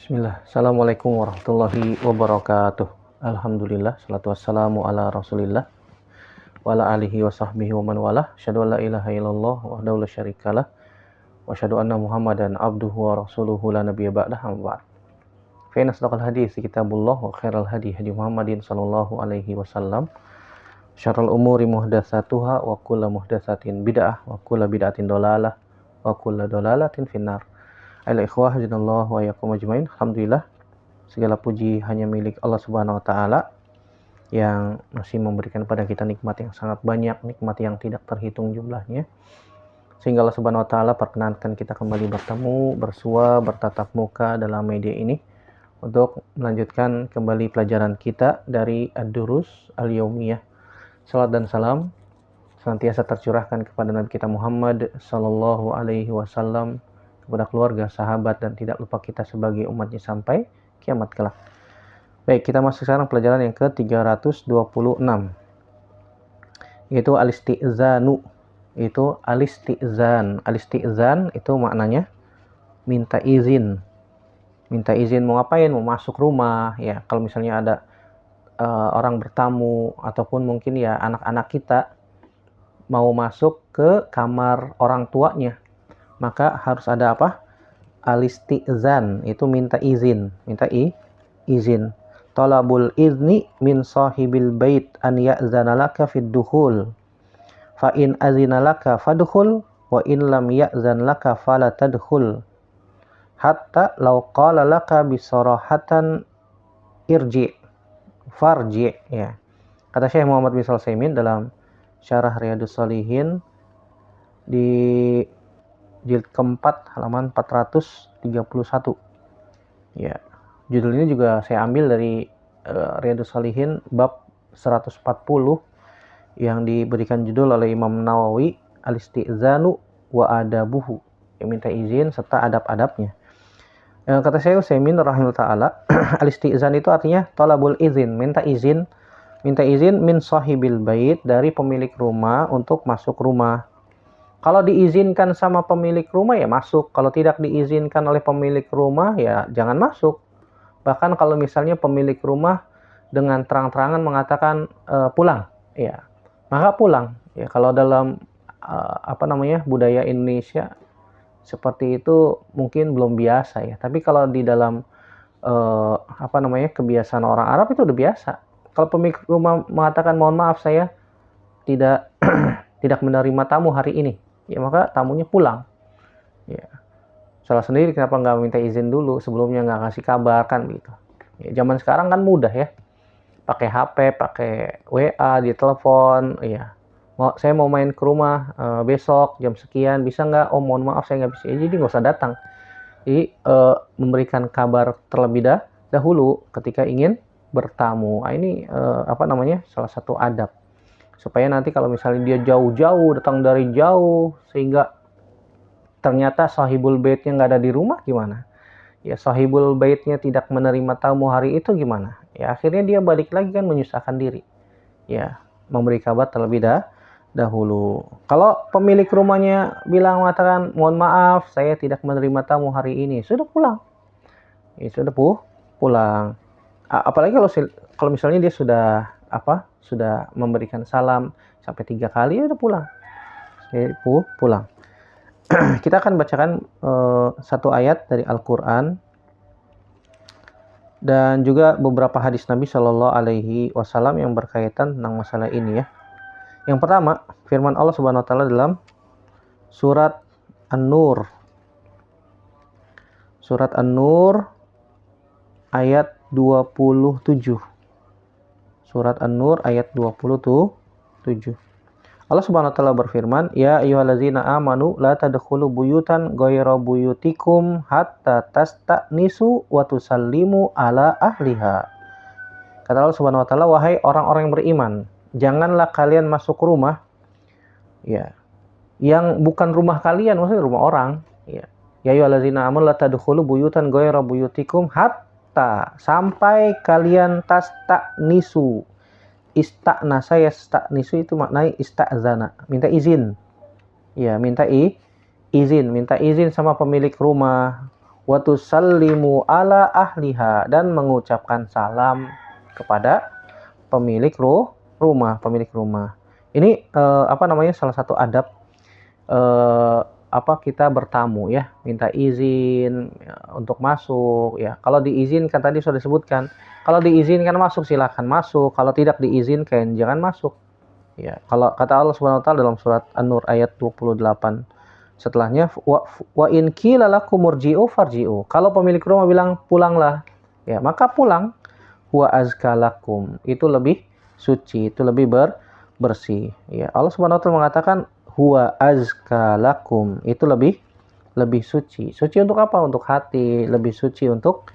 Bismillah. Assalamualaikum warahmatullahi wabarakatuh. Alhamdulillah, salatu wassalamu ala rasulillah wa ala alihi wa sahbihi wa man walah. Asyhadu an la ilaha illallah wahdahu la syarikalah wa asyhadu anna Muhammadan abduhu wa rasuluhu la nabiyya ba'dah, amma ba'd. Fa inna asdaqal hadits kitabullah wa khairal hadi hadi Muhammadin sallallahu alaihi wasallam. Syarrul umuri muhdatsatuha wa kullu muhdatsatin bid'ah wa kullu bid'atin dhalalah wa kullu dhalalatin finnar. Ayolah ikhwah hazinallah wa yakum ajmain. Alhamdulillah, segala puji hanya milik Allah Subhanahu wa taala yang masih memberikan pada kita nikmat yang sangat banyak, nikmat yang tidak terhitung jumlahnya, sehingga Allah Subhanahu wa taala perkenankan kita kembali bertemu, bersua, bertatap muka dalam media ini untuk melanjutkan kembali pelajaran kita dari Ad-Durus Al-Yaumiyah. Salat dan salam senantiasa tercurahkan kepada Nabi kita Muhammad sallallahu alaihi wasallam, kepada keluarga, sahabat, dan tidak lupa kita sebagai umatnya sampai kiamat kelak. Baik, kita masuk sekarang pelajaran yang ke-326, yaitu al-istizanu. Itu al-istizan. Al-istizan itu maknanya minta izin. Minta izin mau ngapain? Mau masuk rumah, ya. Kalau misalnya ada orang bertamu, ataupun mungkin ya anak-anak kita mau masuk ke kamar orang tuanya, maka harus ada apa? Al-istizan, itu minta izin, izin. Talabul izni min sahibil bait an ya'zana laka fid dukhul. Fa in azina laka fadkhul wa in lam ya'zan laka fala tadkhul. Hatta law qala laka bisarahatan irji farji, ya. Kata Syekh Muhammad bin Shalih Al-Utsaimin dalam Syarah Riyadhus Shalihin di jilid keempat halaman 431. Ya, judul ini juga saya ambil dari Riyadhus Shalihin bab 140 yang diberikan judul oleh Imam Nawawi, Al-Istizanu wa adabuhu, yang minta izin serta adab-adabnya. Kata Syekh Utsaimin rahimahullah taala, al-istizan itu artinya talabul izin, minta izin min sahibil bait, dari pemilik rumah untuk masuk rumah. Kalau diizinkan sama pemilik rumah ya masuk, kalau tidak diizinkan oleh pemilik rumah ya jangan masuk. Bahkan kalau misalnya pemilik rumah dengan terang-terangan mengatakan pulang, ya maka pulang. Ya, kalau dalam budaya Indonesia seperti itu mungkin belum biasa ya. Tapi kalau di dalam kebiasaan orang Arab itu udah biasa. Kalau pemilik rumah mengatakan mohon maaf saya tidak tidak menerima tamu hari ini, ya maka tamunya pulang. Ya, salah sendiri kenapa nggak minta izin dulu sebelumnya, nggak ngasih kabar kan gitu. Ya, zaman sekarang kan mudah ya, pakai HP, pakai WA, di telepon, ya. Saya mau main ke rumah besok jam sekian, bisa nggak? Oh mohon maaf saya nggak bisa. Jadi nggak usah datang. Jadi memberikan kabar terlebih dahulu ketika ingin bertamu. Ini salah satu adab, supaya nanti kalau misalnya dia jauh-jauh, datang dari jauh, sehingga ternyata sahibul baitnya nggak ada di rumah, gimana? Ya, sahibul baitnya tidak menerima tamu hari itu, gimana? Ya, akhirnya dia balik lagi kan menyusahkan diri. Ya, memberi kabar terlebih dahulu. Kalau pemilik rumahnya mengatakan mohon maaf saya tidak menerima tamu hari ini, sudah pulang. Ya, sudah pulang. Apalagi kalau misalnya dia sudah memberikan salam sampai 3 kali, ya udah pulang. Ya, pulang. Kita akan bacakan satu ayat dari Al-Quran dan juga beberapa hadis Nabi Shallallahu Alaihi Wasallam yang berkaitan tentang masalah ini ya. Yang pertama, firman Allah Subhanahu Wa Taala dalam surat An-Nur, ayat 27. Surat An-Nur ayat 27. Allah Subhanahu wa taala berfirman, "Ya ayyuhallazina amanu la tadkhulu buyutan ghayra buyutikum hatta tasta'nisu wa tusallimu ala ahliha." Kata Allah Subhanahu wa taala, wahai orang-orang yang beriman, janganlah kalian masuk rumah ya yang bukan rumah kalian, maksudnya rumah orang, ya. Ya ayyuhallazina amanu la tadkhulu buyutan ghayra buyutikum hatta, sampai kalian tasta'nisu. Ista'nasa yasta'nisu itu maknanya ista'zana, minta izin. Ya, minta izin sama pemilik rumah. wa tusallimu ala ahliha, dan mengucapkan salam kepada pemilik rumah. Ini salah satu adab kita bertamu ya, minta izin ya, untuk masuk ya. Kalau diizinkan, tadi sudah disebutkan, kalau diizinkan masuk silakan masuk, kalau tidak diizinkan jangan masuk ya. Kalau kata Allah Subhanahu wa taala dalam surat An-Nur ayat 28 setelahnya, wa in qila lakum murji'u farji'u, kalau pemilik rumah bilang pulanglah ya, maka pulang. Wa azka lakum, itu lebih suci, itu lebih bersih ya. Allah Subhanahu wa taala mengatakan huwa azka lakum, itu lebih suci. Suci untuk apa? Untuk hati, lebih suci untuk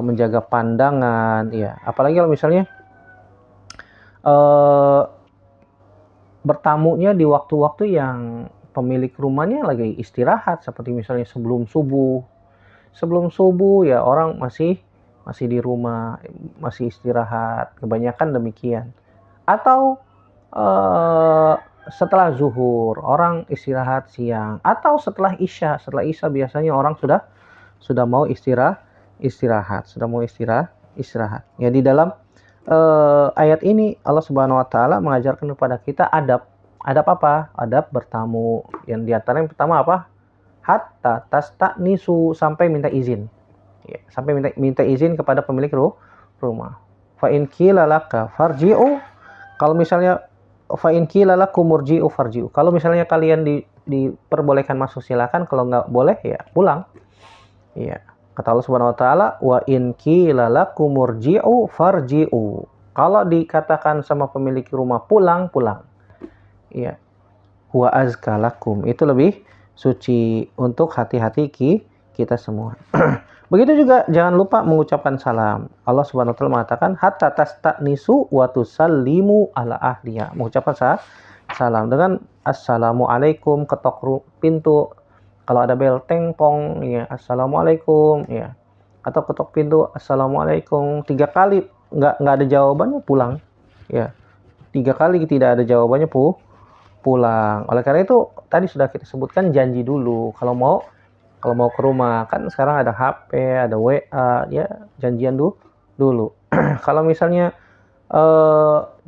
menjaga pandangan ya. Apalagi kalau misalnya bertamunya di waktu-waktu yang pemilik rumahnya lagi istirahat, seperti misalnya sebelum subuh ya, orang masih di rumah, masih istirahat, kebanyakan demikian. Atau setelah zuhur orang istirahat siang, atau setelah isya biasanya orang sudah mau istirahat ya. Di dalam ayat ini Allah Subhanahu wa taala mengajarkan kepada kita adab apa? Adab bertamu. Yang diantara yang pertama apa? Hatta tasta'nisu, sampai minta izin ya, sampai minta izin kepada pemilik rumah. Fa in qila laka farji'u, kalau misalnya fa in qila lakum murji'u farji'u, kalau misalnya kalian diperbolehkan masuk silakan, kalau nggak boleh ya pulang ya. Kata Allah Subhanahu wa taala, wa in qila lakum murji'u farji'u, kalau dikatakan sama pemilik rumah pulang ya. Wa azka lakum, itu lebih suci untuk hati-hati kita semua. Begitu juga jangan lupa mengucapkan salam. Allah Subhanahu wa taala mengatakan hatta tasta'nisu wa tusallimu ala ahliya, mengucapkan salam dengan assalamualaikum, ketok pintu. Kalau ada bel tengpong ya, assalamualaikum ya. Atau ketok pintu assalamualaikum 3 kali nggak ada jawabannya, pulang ya. 3 kali tidak ada jawabannya pulang. Oleh karena itu tadi sudah kita sebutkan, janji dulu kalau mau ke rumah. Kan sekarang ada HP, ada WA ya, janjian dulu. Kalau misalnya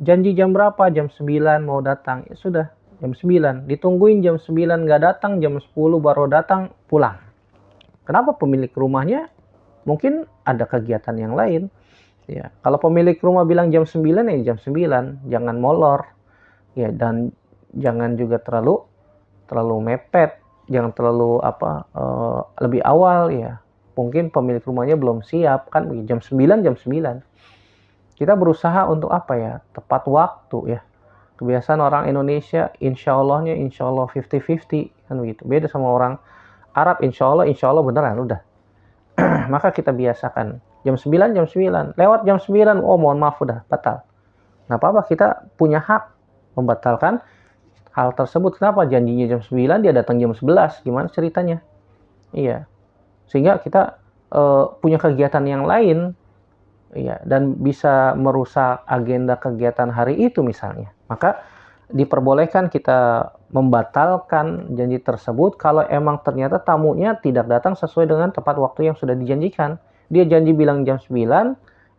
janji jam berapa, jam 9 mau datang, ya sudah jam 9, ditungguin jam 9 nggak datang, jam 10 baru datang, pulang. Kenapa? Pemilik rumahnya mungkin ada kegiatan yang lain ya. Kalau pemilik rumah bilang jam 9 ya jam 9, jangan molor ya, dan jangan juga terlalu mepet, jangan terlalu lebih awal ya. Mungkin pemilik rumahnya belum siap kan, jam 9. Kita berusaha untuk tepat waktu ya. Kebiasaan orang Indonesia insya Allah 50-50 kan begitu. Beda sama orang Arab, insya Allah beneran udah. Maka kita biasakan jam 9, lewat jam 9, oh mohon maaf udah batal. Nah apa kita punya hak membatalkan hal tersebut. Kenapa? Janjinya jam 9, dia datang jam 11. Gimana ceritanya? Iya. Sehingga kita punya kegiatan yang lain ya, dan bisa merusak agenda kegiatan hari itu misalnya. Maka diperbolehkan kita membatalkan janji tersebut kalau emang ternyata tamunya tidak datang sesuai dengan tepat waktu yang sudah dijanjikan. Dia janji bilang jam 9,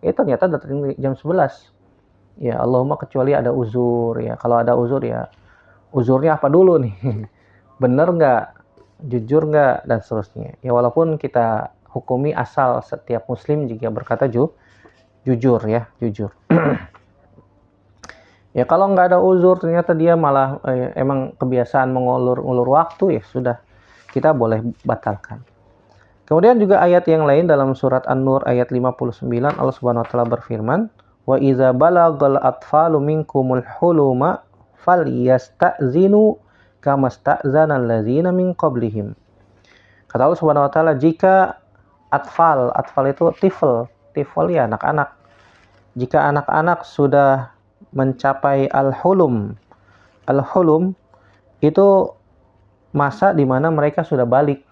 ternyata datang jam 11. Ya, Allahumma kecuali ada uzur ya. Kalau ada uzur ya, uzurnya apa dulu nih? Bener nggak? Jujur nggak? Dan seterusnya. Ya, walaupun kita hukumi asal setiap muslim jika berkata jujur ya, jujur. Ya kalau nggak ada uzur, ternyata dia malah emang kebiasaan mengulur waktu, ya sudah, kita boleh batalkan. Kemudian juga ayat yang lain dalam surat An-Nur ayat 59, Allah Subhanahu wa taala berfirman, "Wa idza balagal atfalu minkumul huluma falyasta'zinu kama sta'zana allazina min qablihim." Kata Allah Subhanahu wa taala, jika atfal itu tifl ya anak-anak. Jika anak-anak sudah mencapai al-hulum itu masa di mana mereka sudah balik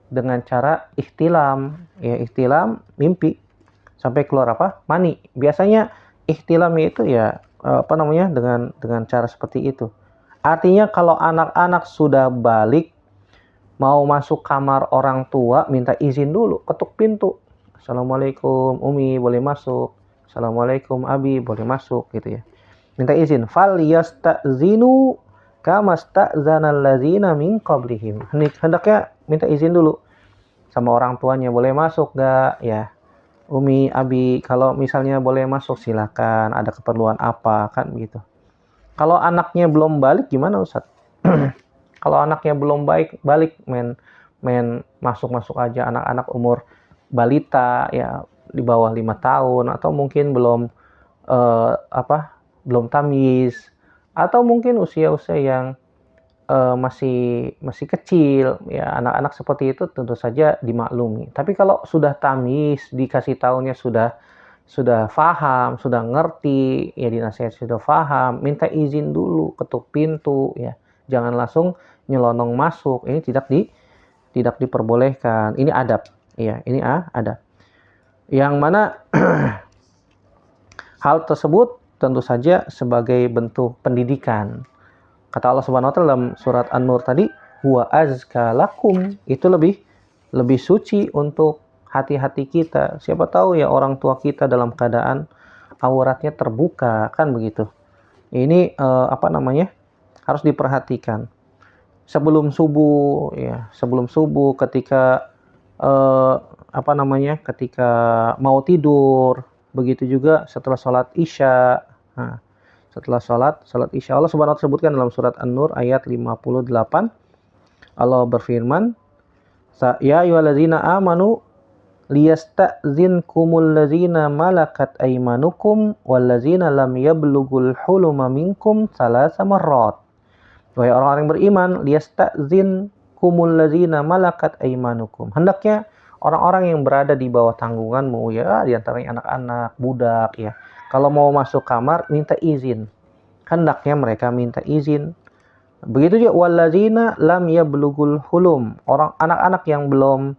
dengan cara ihtilam, ya ihtilam mimpi sampai keluar mani. Biasanya ihtilam itu ya dengan cara seperti itu. Artinya kalau anak-anak sudah balik mau masuk kamar orang tua minta izin dulu, ketuk pintu. Assalamualaikum Umi, boleh masuk? Assalamualaikum Abi, boleh masuk gitu ya. Minta izin. Fal yasta'zinu kama sta'zanal ladzina min qablihim. Hendaknya minta izin dulu sama orang tuanya, boleh masuk gak ya. Umi, Abi, kalau misalnya boleh masuk silakan, ada keperluan apa kan gitu. Kalau anaknya belum balik gimana Ustaz? Kalau anaknya belum balik main masuk aja, anak-anak umur balita ya di bawah 5 tahun, atau mungkin belum belum tamis, atau mungkin usia-usia yang masih kecil ya, anak-anak seperti itu tentu saja dimaklumi. Tapi kalau sudah tamis, dikasih tahunya sudah paham, sudah ngerti, ya dinasihat sudah paham, minta izin dulu, ketuk pintu ya. Jangan langsung nyelonong masuk. Ini tidak diperbolehkan. Ini adab. Ya, ini adab. Yang mana hal tersebut tentu saja sebagai bentuk pendidikan. Kata Allah Subhanahu wa taala dalam surat An-Nur tadi, huwa azka lakum, itu lebih suci untuk hati-hati kita. Siapa tahu ya orang tua kita dalam keadaan auratnya terbuka, kan begitu. Ini harus diperhatikan. Sebelum subuh ketika ketika mau tidur, begitu juga setelah sholat Isya. Nah, setelah sholat Isya, Allah Subhanahu wa taala sebutkan dalam surat An-Nur ayat 58. Allah berfirman, ya ayyuhallazina amanu liyasta'zinkumul ladzina malakat aymanukum walladzina lam yablughul huluma minkum salasa marrat. Wahai orang-orang yang beriman, liyasta'zinkumul ladzina malakat aymanukum. Hendaknya orang-orang yang berada di bawah tanggunganmu ya, di antaranya anak-anak, budak ya, kalau mau masuk kamar minta izin. Hendaknya mereka minta izin. Begitu juga walladzina lam yablughul hulum. Orang anak-anak yang belum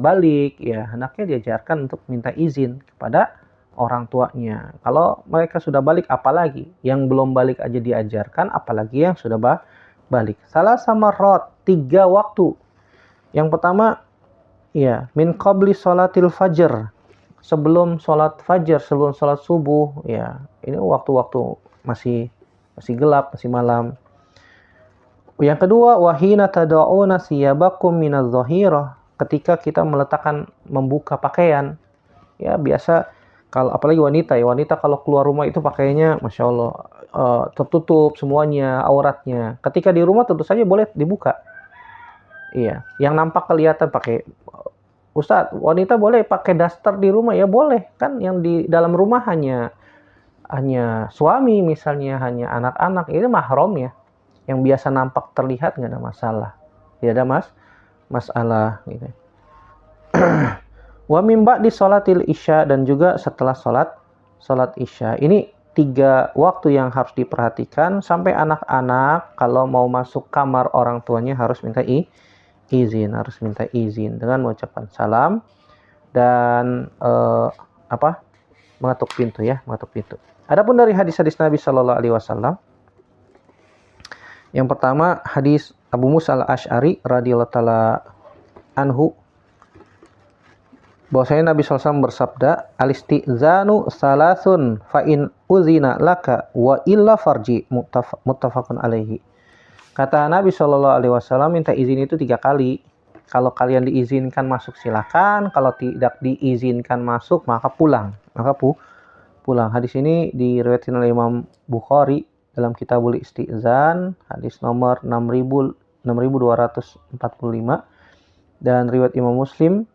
balik ya, hendaknya diajarkan untuk minta izin kepada orang tuanya. Kalau mereka sudah balik apalagi, yang belum balik aja diajarkan, apalagi yang sudah balik. Salah sama rot 3 waktu. Yang pertama ya, min qabli sholatil fajr, sebelum sholat fajar, sebelum sholat subuh ya. Ini waktu-waktu masih gelap, masih malam. Yang kedua, wahina tada'una siyabakum minadh-dhahirah, ketika kita membuka pakaian. Ya biasa kalau apalagi wanita kalau keluar rumah itu pakaiannya Masya Allah tertutup semuanya auratnya. Ketika di rumah tentu saja boleh dibuka. Iya, yang nampak kelihatan pakai, Ustadz, wanita boleh pakai daster di rumah ya, boleh kan. Yang di dalam rumah hanya suami misalnya, hanya anak-anak, ini mahram ya. Yang biasa nampak terlihat nggak ada masalah, tidak ada masalah gitu. Wa min ba'di sholatil isya, dan juga setelah sholat isya. Ini 3 waktu yang harus diperhatikan. Sampai anak-anak kalau mau masuk kamar orang tuanya harus minta izin dengan mengucapkan salam dan mengetuk pintu. Adapun dari hadis-hadis Nabi Shallallahu Alaihi Wasallam, yang pertama hadis Abu Musa al-Asy'ari radhiyallahu taala anhu, bahwasanya Nabi SAW bersabda, al-istizanu salasun fa in uzina laka wa illa farji, muttafaqun alaihi. Kata Nabi Shallallahu Alaihi Wasallam, minta izin itu 3 kali. Kalau kalian diizinkan masuk silakan, kalau tidak diizinkan masuk maka pulang. Pulang. Hadis ini diriwayatkan oleh Imam Bukhari dalam Kitabul Istizan, hadis nomor 6245, dan riwayat Imam Muslim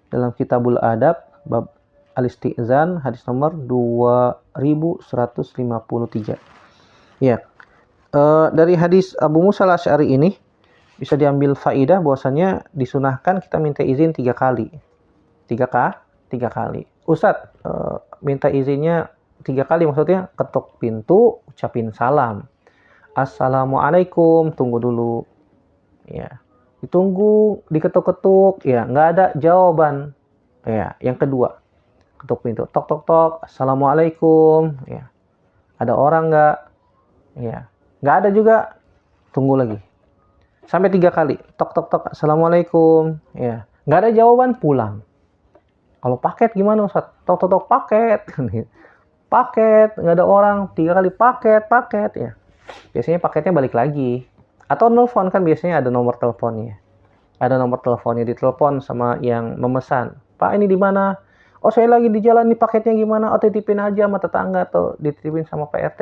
dalam Kitabul Adab bab Al-Istizan, hadis nomor 2153. Ya. Dari hadis Abu Musa al-Asy'ari ini bisa diambil faidah bahwasanya disunahkan kita minta izin 3 kali. 3 kali. Ustadz, minta izinnya 3 kali, maksudnya ketuk pintu, ucapin salam. Assalamualaikum, tunggu dulu. Ya. Ditunggu, diketuk-ketuk, ya, nggak ada jawaban. Ya, yang kedua, ketuk pintu, tok tok tok, Assalamualaikum, ya. Ada orang nggak? Ya. Nggak ada juga, tunggu lagi. Sampai 3 kali. Tok tok tok. Assalamualaikum. Ya. Nggak ada jawaban, pulang. Kalau paket gimana Ustaz? Tok tok tok, paket. Paket, nggak ada orang. 3 kali paket ya. Biasanya paketnya balik lagi. Atau nelfon, kan biasanya ada nomor teleponnya. Ada nomor teleponnya, ditelepon sama yang memesan. Pak, ini di mana? Oh, saya lagi di jalan, nih paketnya gimana? Oh, titipin aja sama tetangga atau dititipin sama Pak RT.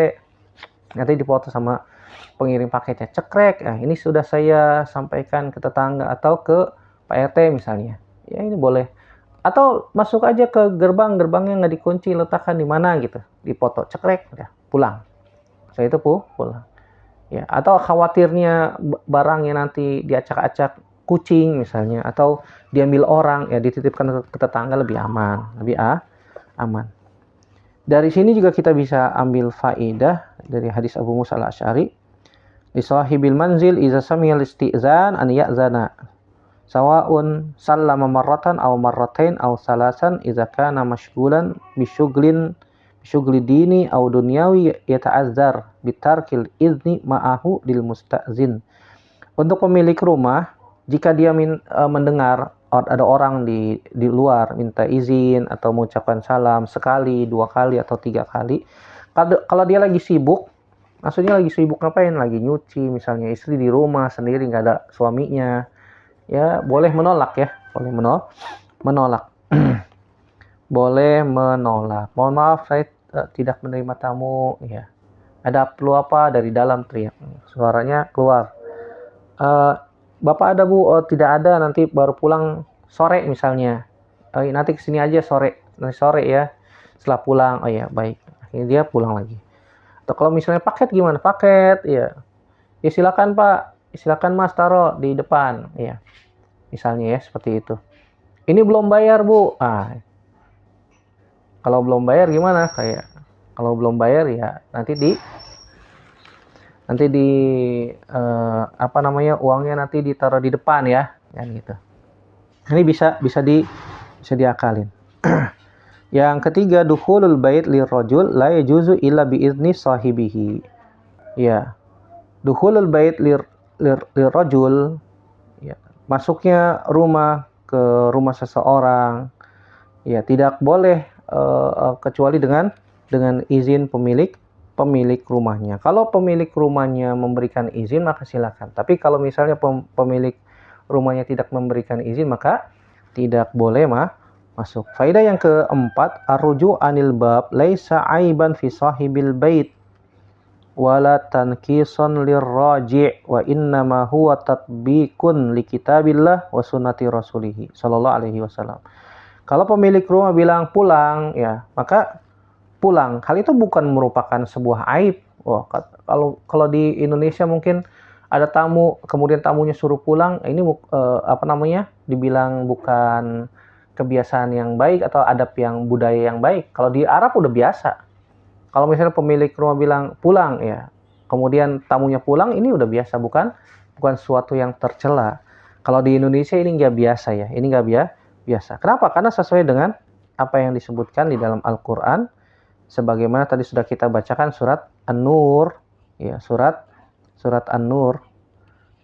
Nanti dipoto sama pengirim paketnya. Cekrek. Nah, ini sudah saya sampaikan ke tetangga atau ke Pak RT misalnya. Ya, ini boleh. Atau masuk aja ke gerbangnya nggak dikunci, letakkan di mana gitu. Dipoto, cekrek, udah pulang. Saya itu pulang. Ya, atau khawatirnya barangnya nanti diacak-acak kucing misalnya, atau diambil orang, ya dititipkan ke tetangga, lebih aman, lebih aman. Dari sini juga kita bisa ambil faedah dari hadis Abu Musa al-Asy'ari, li sahibil manzil iza samiyal istizan an ya'zana sawa'un sallama marratan aw marratain aw salasan iza kana mashghulan bisyugli dini aw dunyawi yata'azzar bitarkil izni ma'ahu lil musta'zin. Untuk pemilik rumah, jika dia mendengar ada orang di luar minta izin atau mengucapkan salam sekali, 2 kali atau 3 kali, kalau dia lagi sibuk, maksudnya lagi sibuk ngapain? Lagi nyuci misalnya, istri di rumah sendiri nggak ada suaminya, ya boleh menolak ya, boleh menolak. Boleh menolak. Mohon maaf, saya tidak menerima tamu, ya. Ada perlu apa? Dari dalam teriak, suaranya keluar. Bapak ada Bu? Oh, tidak ada, nanti baru pulang sore misalnya. Nanti kesini aja nanti sore ya, setelah pulang. Oh ya, baik. Akhirnya dia pulang lagi. Atau kalau misalnya paket gimana? Paket, ya. Ya silakan Pak, silakan Mas taruh di depan, ya. Misalnya ya, seperti itu. Ini belum bayar Bu. Kalau belum bayar gimana? Kalau belum bayar ya nanti di uangnya nanti ditaruh di depan ya, kan gitu. Ini bisa diakalin. Yang ketiga, dukhulul bait lirrajul la yajuzu illa biizni sahibihi. Ya. Dukhulul bait lirrajul, ya, masuknya rumah ke rumah seseorang, ya tidak boleh kecuali dengan izin pemilik rumahnya. Kalau pemilik rumahnya memberikan izin maka silakan. Tapi kalau misalnya pemilik rumahnya tidak memberikan izin maka tidak boleh masuk. Faedah yang keempat, arruju anil bab laisa aiban fi sahibil bait wala tankisan lirraji' wa innama huwa tatbiqun li kitabillah wa sunnati rasulih sallallahu alaihi wasallam. Kalau pemilik rumah bilang pulang, ya maka pulang. Hal itu bukan merupakan sebuah aib. Kalau di Indonesia mungkin ada tamu, kemudian tamunya suruh pulang, ini dibilang bukan kebiasaan yang baik atau adab yang budaya yang baik. Kalau di Arab udah biasa. Kalau misalnya pemilik rumah bilang pulang, ya kemudian tamunya pulang, ini udah biasa, bukan sesuatu yang tercela. Kalau di Indonesia ini nggak biasa ya, ini nggak biasa. Kenapa? Karena sesuai dengan apa yang disebutkan di dalam Al-Quran, sebagaimana tadi sudah kita bacakan surat An-Nur, ya surat An-Nur,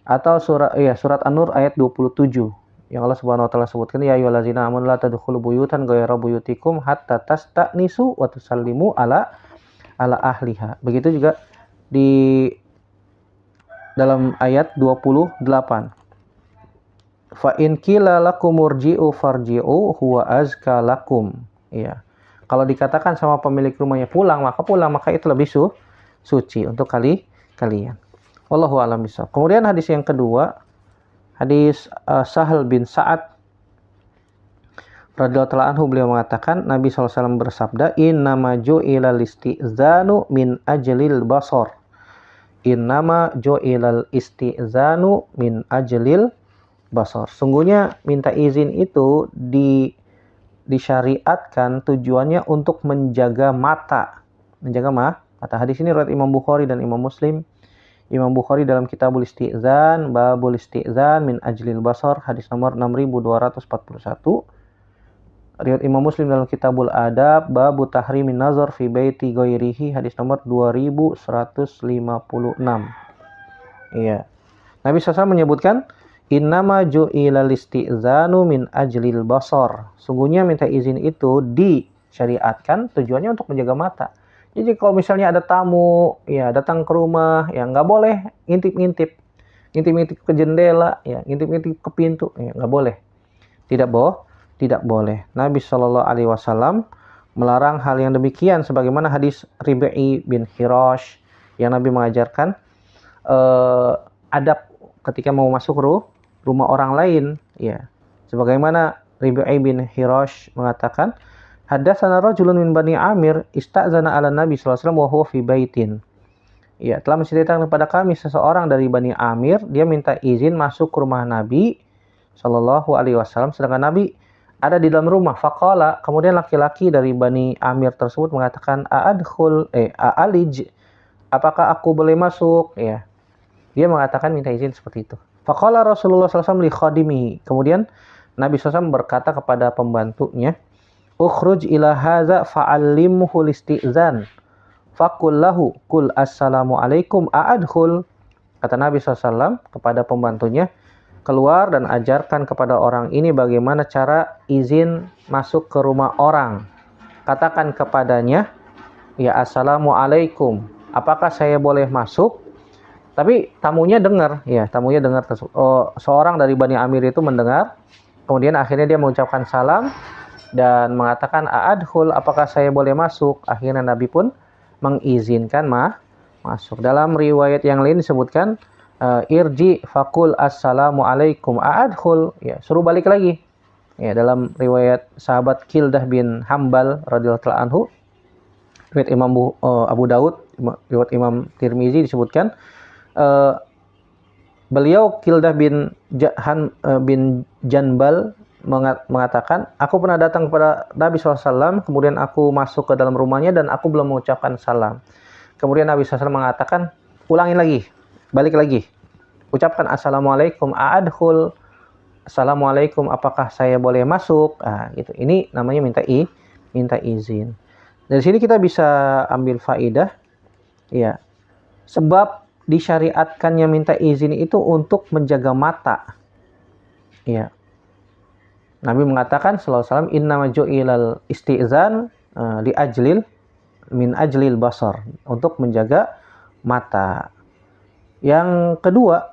atau surat An-Nur ayat 27, yang Allah Subhanahu wa taala sebutkan, ya ayyuhallazina amanu la tadkhulu buyutan ghayra buyutikum hatta tasta'nisu wa tusallimu ala ahliha. Begitu juga di dalam ayat 28. Fa in qila lakum murji'u farji'u huwa azka lakum. Ya. Kalau dikatakan sama pemilik rumahnya pulang, maka itu lebih suci untuk kalian. Wallahu a'lam bishawab. Kemudian hadis yang kedua, hadis Sahal bin Sa'ad radhiyallahu anhu, beliau mengatakan Nabi SAW bersabda, innama ju'ilal istizanu min ajlil basar. Innama ju'ilal istizanu min ajlil basar. Sungguhnya minta izin itu disyariatkan tujuannya untuk menjaga mata. Mata. Hadis ini riwayat Imam Bukhari dan Imam Muslim. Imam Bukhari dalam Kitabul Istizan, Babul Istizan min ajlil basar, hadis nomor 6241. Riwayat Imam Muslim dalam Kitabul Adab, Babu tahrimin nazar fi baiti ghairihi, hadis nomor 2156. Iya. Nabi SAW menyebutkan, innama ju'ilal isti'zanu min ajlil basar. Sungguhnya minta izin itu disyariatkan tujuannya untuk menjaga mata. Jadi kalau misalnya ada tamu ya datang ke rumah, ya nggak boleh ngintip-ngintip ke jendela, ya ngintip-ngintip ke pintu, ya nggak boleh. Tidak boleh. Nabi Shallallahu Alaihi Wasallam melarang hal yang demikian, sebagaimana hadis Rib'i bin Hirash yang Nabi mengajarkan adab ketika mau masuk rumah orang lain, ya. Sebagaimana Rib'i bin Hirash mengatakan, haddatsana rajulun min Bani Amir ista'zana 'ala Nabi sallallahu alaihi wasallam wa huwa fi baitin. Ya, telah menceritakan kepada kami seseorang dari Bani Amir, dia minta izin masuk ke rumah Nabi sallallahu alaihi wasallam sedangkan Nabi ada di dalam rumah. Faqala, kemudian laki-laki dari Bani Amir tersebut mengatakan, a'alij, apakah aku boleh masuk? Ya. Dia mengatakan minta izin seperti itu. Faqala Rasulullah SAW li khadimihi. Kemudian Nabi SAW berkata kepada pembantunya, ukhruj ila hadza fa'allimhu listi'zan. Faqul lahu qul assalamu alaikum a'adkhul. Kata Nabi SAW kepada pembantunya, keluar dan ajarkan kepada orang ini bagaimana cara izin masuk ke rumah orang. Katakan kepadanya, ya assalamu alaikum. Apakah saya boleh masuk? Tapi tamunya dengar, seorang dari Bani Amir itu mendengar, kemudian akhirnya dia mengucapkan salam dan mengatakan a'adkhul, apakah saya boleh masuk? Akhirnya Nabi pun mengizinkan masuk. Dalam riwayat yang lain disebutkan irji faqul assalamu alaikum a'adkhul, ya, suruh balik lagi. Ya, dalam riwayat sahabat Kildah bin Hambal radhiyallahu anhu, riwayat Imam Abu Daud, riwayat Imam Tirmizi disebutkan beliau Kildah bin Janbal mengatakan, aku pernah datang kepada Nabi SAW, kemudian aku masuk ke dalam rumahnya dan aku belum mengucapkan salam. Kemudian Nabi SAW mengatakan, ulangin lagi, balik lagi, ucapkan assalamualaikum a'adkhul, assalamualaikum, apakah saya boleh masuk? Gitu. Ini namanya minta izin. Dari sini kita bisa ambil faidah, ya, sebab disyariatkannya minta izin itu untuk menjaga mata. Ya. Nabi mengatakan sallallahu alaihi wasallam, innama ju'ilal isti'zan min ajlil basar, untuk menjaga mata. Yang kedua,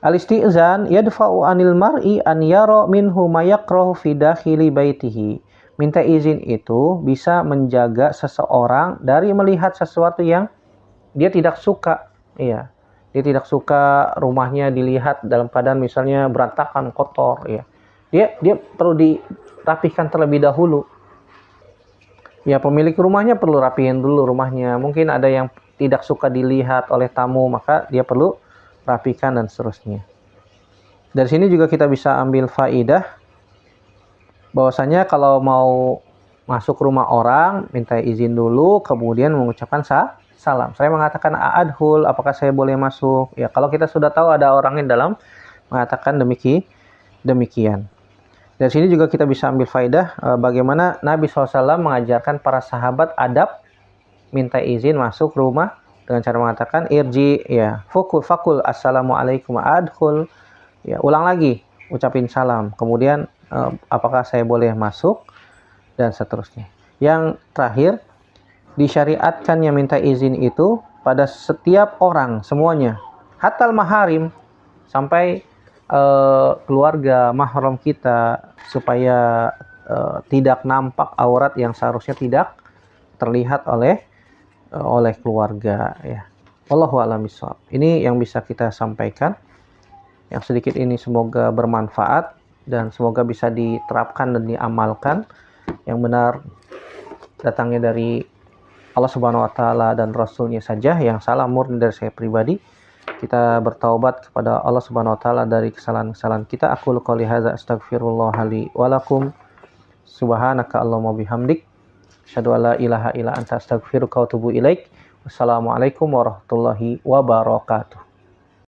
al-isti'zan yadfa'u anil mar'i an yara minhu ma yakrahu fi dakhili baitihi. Minta izin itu bisa menjaga seseorang dari melihat sesuatu yang dia tidak suka, ya. Dia tidak suka rumahnya dilihat dalam keadaan misalnya berantakan, kotor, ya. Dia perlu dirapihkan terlebih dahulu. Ya, pemilik rumahnya perlu rapihin dulu rumahnya. Mungkin ada yang tidak suka dilihat oleh tamu, maka dia perlu rapikan dan seterusnya. Dari sini juga kita bisa ambil faidah bahwasanya kalau mau masuk rumah orang, minta izin dulu, kemudian mengucapkan salam. Saya mengatakan a'adkhul, apakah saya boleh masuk? Ya, kalau kita sudah tahu ada orang yang dalam, mengatakan demikian. Dari sini juga kita bisa ambil faidah bagaimana Nabi SAW mengajarkan para sahabat adab minta izin masuk rumah dengan cara mengatakan irji, ya, fakul assalamualaikum a'adkhul. Ya, ulang lagi, ucapin salam. Kemudian apakah saya boleh masuk? Dan seterusnya. Yang terakhir, disyariatkannya minta izin itu pada setiap orang semuanya, hatal maharim, sampai keluarga mahram kita, supaya tidak nampak aurat yang seharusnya tidak terlihat oleh keluarga, ya. Wallahu a'lam bishawab. Ini yang bisa kita sampaikan. Yang sedikit ini semoga bermanfaat dan semoga bisa diterapkan dan diamalkan. Yang benar datangnya dari Allah Subhanahu wa taala dan Rasulnya saja, yang salah murni dari saya pribadi. Kita bertaubat kepada Allah Subhanahu wa taala dari kesalahan-kesalahan kita. Aku qouli hadza astaghfirullah li wa lakum. Subhanaka Allahumma bihamdik, asyhadu an la ilaha illa anta astaghfiruka wa atubu ilaik. Wassalamualaikum warahmatullahi wabarakatuh.